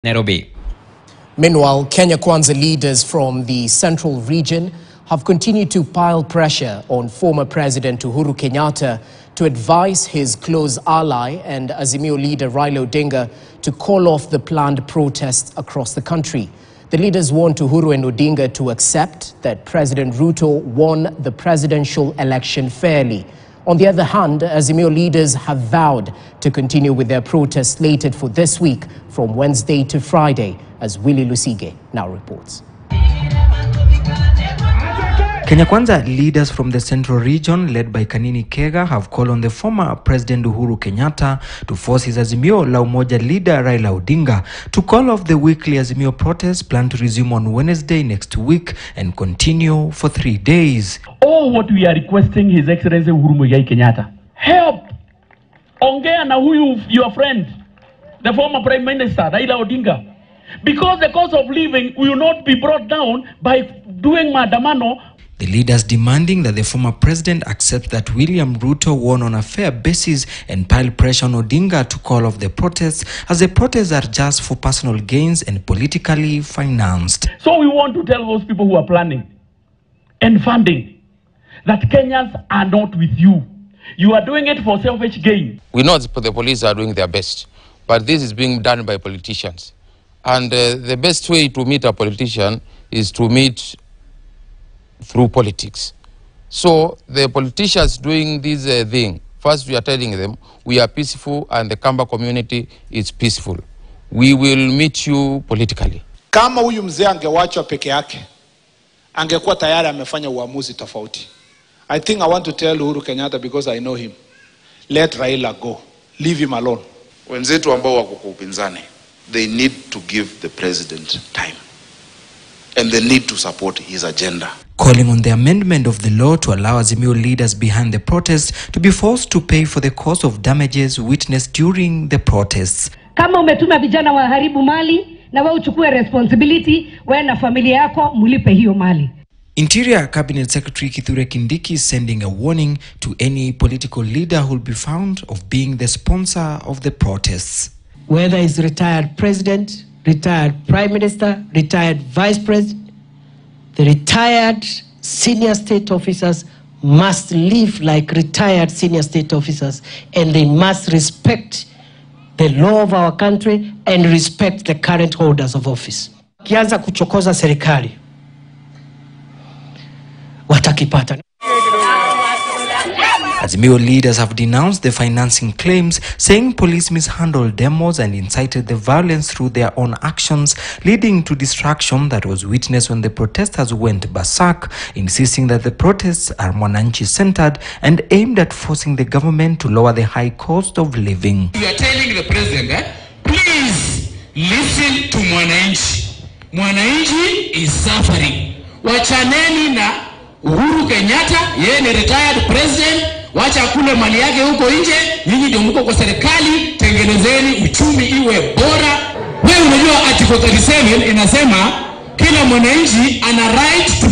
Nairobi. Meanwhile, Kenya Kwanza leaders from the central region have continued to pile pressure on former President Uhuru Kenyatta to advise his close ally and Azimio leader Raila Odinga to call off the planned protests across the country. The leaders want Uhuru and Odinga to accept that President Ruto won the presidential election fairly. On the other hand, Azimio leaders have vowed to continue with their protest slated for this week from Wednesday to Friday, as Willie Lusige now reports. Kenya Kwanza leaders from the central region led by Kanini Kega have called on the former President Uhuru Kenyatta to force his Azimio la Umoja leader Raila Odinga to call off the weekly Azimio protests planned to resume on Wednesday next week and continue for 3 days. All what we are requesting His Excellency Uhuru Kenyatta, help ongea na huyu your friend, the former Prime Minister Raila Odinga, because the cost of living will not be brought down by doing maandamano. The leaders demanding that the former president accept that William Ruto won on a fair basis and pile pressure on Odinga to call off the protests, as the protests are just for personal gains and politically financed. So we want to tell those people who are planning and funding that Kenyans are not with you. You are doing it for selfish gain. We know the police are doing their best, but this is being done by politicians. And the best way to meet a politician is to meet through politics. So the politicians doing this thing, first we are telling them we are peaceful and the Kamba community is peaceful. We will meet you politically. Kama huyu mzee angewachwa peke yake, angekuwa tayari amefanya uamuzi tofauti. I think I want to tell Uhuru Kenyatta, because I know him, let Raila go. Leave him alone. Wenzetu ambao wako kwa upinzani, they need to give the president time. And they need to support his agenda. Calling on the amendment of the law to allow Azimio leaders behind the protests to be forced to pay for the cost of damages witnessed during the protests. Kama umetuma vijana waharibu mali, na wewe uchukue responsibility, wewe na familia yako mulipe hiyo mali. Interior Cabinet Secretary Kithure Kindiki is sending a warning to any political leader who will be found of being the sponsor of the protests. Whether it's retired president, retired prime minister, retired vice president, the retired senior state officers must live like retired senior state officers, and they must respect the law of our country and respect the current holders of office. Kianza kuchokoza serikali, watakipata. Azimio leaders have denounced the financing claims, saying police mishandled demos and incited the violence through their own actions, leading to distraction that was witnessed when the protesters went berserk, insisting that the protests are Mwananchi-centered and aimed at forcing the government to lower the high cost of living. We are telling the president, please listen to Mwananchi. Mwananchi is suffering. Wachaneni na Uhuru Kenyatta, yeye ni retired president. Wacha kule mali yake huko nje, nyinyi ndio mko kwa serikali, tengenezeni uchumi iwe bora. Wewe unajua article 37 inasema kila mwananchi ana right to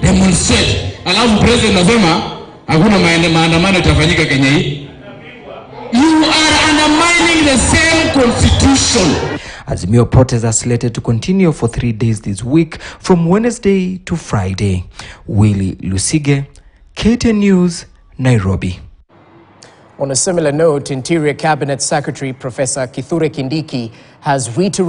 demonstrate. Alafu president anasema hakuna maandamano yatafanyika Kenya hii. You are undermining the same constitution. Azimio protests are slated to continue for 3 days this week from Wednesday to Friday. Willie Lusige, KTN News, Nairobi. On a similar note, Interior Cabinet Secretary Professor Kithure Kindiki has reiterated